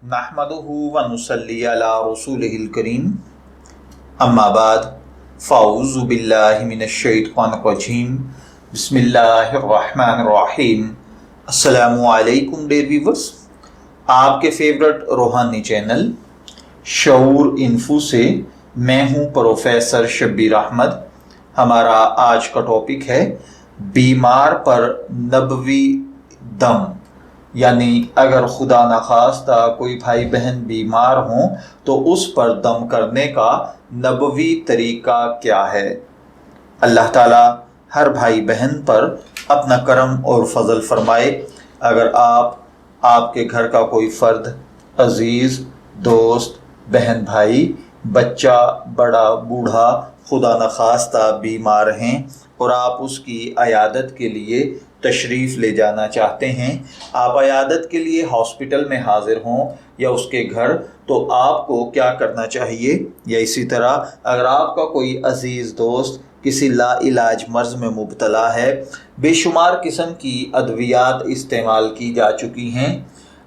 नहमदुहु व नुसल्ली अला रसूलिहिल करीम अम्मा बाद फ़ाऊज़ु बिल्लाहि मिनश्शैतानिर रजीम बिस्मिल्लाहिर रहमानिर रहीम। अस्सलामु अलैकुम डियर व्यूअर्स, आपके फेवरेट रूहानी चैनल शऊर इन्फो से मैं हूं प्रोफेसर शब्बीर अहमद। हमारा आज का टॉपिक है बीमार पर नबवी दम, यानी अगर खुदा न खास्ता कोई भाई बहन बीमार हों तो उस पर दम करने का नबवी तरीका क्या है। अल्लाह ताला हर भाई बहन पर अपना करम और फजल फरमाए। अगर आपके घर का कोई फ़र्द, अजीज़, दोस्त, बहन भाई, बच्चा, बड़ा, बूढ़ा खुदा न खास्ता बीमार हैं और आप उसकी अयादत के लिए तशरीफ़ ले जाना चाहते हैं, आप अयादत के लिए हॉस्पिटल में हाज़िर हों या उसके घर, तो आपको क्या करना चाहिए। या इसी तरह अगर आपका कोई अजीज़ दोस्त किसी लाइलाज मर्ज़ में मुब्तला है, बेशुमार किस्म की अद्वियात इस्तेमाल की जा चुकी हैं,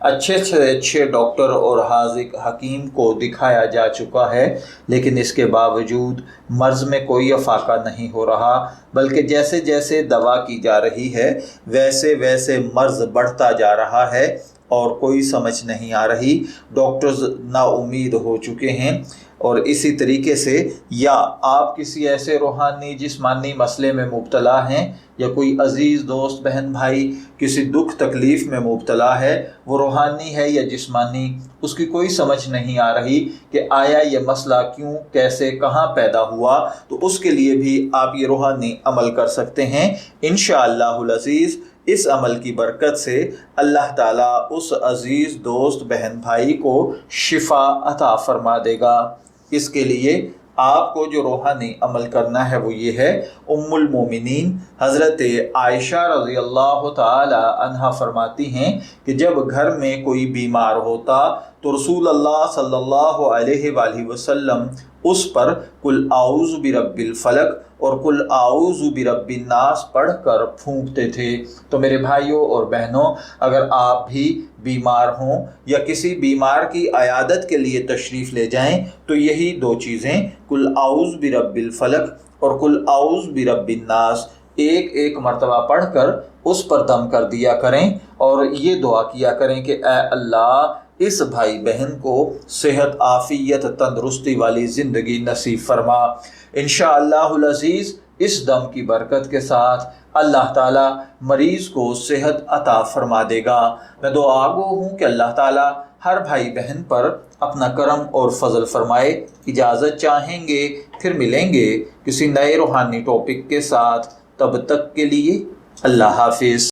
अच्छे से अच्छे डॉक्टर और हाज़िक हकीम को दिखाया जा चुका है, लेकिन इसके बावजूद मर्ज़ में कोई अफाका नहीं हो रहा, बल्कि जैसे जैसे दवा की जा रही है वैसे वैसे मर्ज़ बढ़ता जा रहा है और कोई समझ नहीं आ रही। डॉक्टर्स नाउम्मीद हो चुके हैं। और इसी तरीके से या आप किसी ऐसे रूहानी जिस्मानी मसले में मुब्तला हैं या कोई अजीज़ दोस्त बहन भाई किसी दुख तकलीफ़ में मुब्तला है, वो रूहानी है या जिस्मानी, उसकी कोई समझ नहीं आ रही कि आया ये मसला क्यों, कैसे, कहाँ पैदा हुआ, तो उसके लिए भी आप ये रूहानी अमल कर सकते हैं। इंशाअल्लाहुल अज़ीज़ इस अमल की बरकत से अल्लाह ताला उस अजीज़ दोस्त बहन भाई को शिफा अता फरमा देगा। इसके लिए आपको जो रूहानी अमल करना है वो ये है, उम्मुल मोमिनीन हज़रत आयशा रज़ी अल्लाह ताला अन्हा फरमाती हैं कि जब घर में कोई बीमार होता तो रसूल अल्लाह सल्लल्लाहु अलैहि वसल्लम उस पर कुल आऊज़ु बिरब्बिल फलक और कुल आऊज़ु बिरब्बिन नास पढ़कर फूंकते थे। तो मेरे भाइयों और बहनों, अगर आप भी बीमार हों या किसी बीमार की अयादत के लिए तशरीफ़ ले जाएं, तो यही दो चीज़ें, कुल आऊज़ु बिरब्बिल फलक और कुल आऊज़ु बिरब्बिन नास, एक एक मरतबा पढ़कर उस पर दम कर दिया करें और ये दुआ किया करें कि ऐ अल्लाह इस भाई बहन को सेहत, आफियत, तंदरुस्ती वाली ज़िंदगी नसीब फरमा। इंशाअल्लाहुल अज़ीज़ इस दम की बरकत के साथ अल्लाह ताला मरीज़ को सेहत अता फरमा देगा। मैं दुआगो हूँ कि अल्लाह ताला हर भाई बहन पर अपना करम और फजल फरमाए। इजाज़त चाहेंगे, फिर मिलेंगे किसी नए रूहानी टॉपिक के साथ। तब तक के लिए अल्लाह हाफिज़।